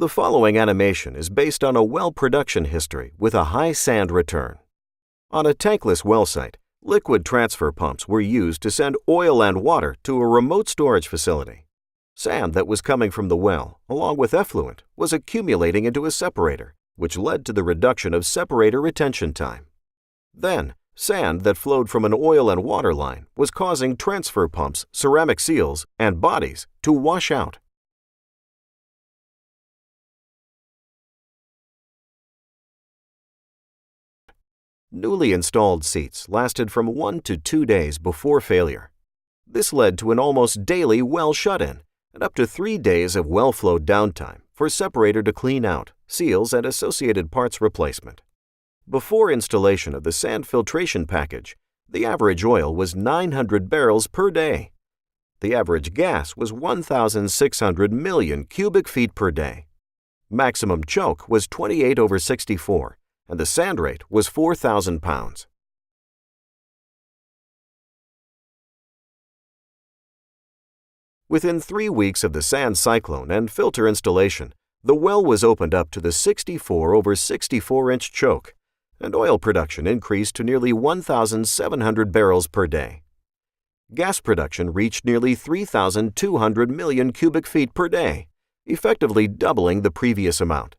The following animation is based on a well production history with a high sand return. On a tankless well site, liquid transfer pumps were used to send oil and water to a remote storage facility. Sand that was coming from the well, along with effluent, was accumulating into a separator, which led to the reduction of separator retention time. Then, sand that flowed from an oil and water line was causing transfer pumps, ceramic seals, and bodies to wash out. Newly installed seats lasted from 1 to 2 days before failure. This led to an almost daily well shut-in and up to 3 days of well flow downtime for separator to clean out, seals, and associated parts replacement. Before installation of the sand filtration package, the average oil was 900 barrels per day. The average gas was 1,600 million cubic feet per day. Maximum choke was 28/64, and the sand rate was 4,000 pounds. Within 3 weeks of the Sand Cyclone and Filter installation, the well was opened up to the 64/64-inch choke, and oil production increased to nearly 1,700 barrels per day. Gas production reached nearly 3,200 million cubic feet per day, effectively doubling the previous amount.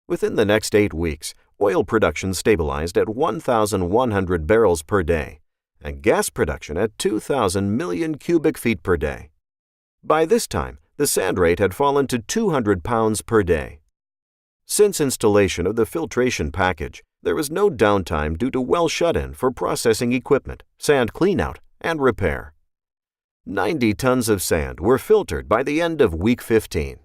Within the next 8 weeks, oil production stabilized at 1,100 barrels per day, and gas production at 2,000 million cubic feet per day. By this time, the sand rate had fallen to 200 pounds per day. Since installation of the filtration package, there was no downtime due to well shut-in for processing equipment, sand cleanout, and repair. 90 tons of sand were filtered by the end of week 15.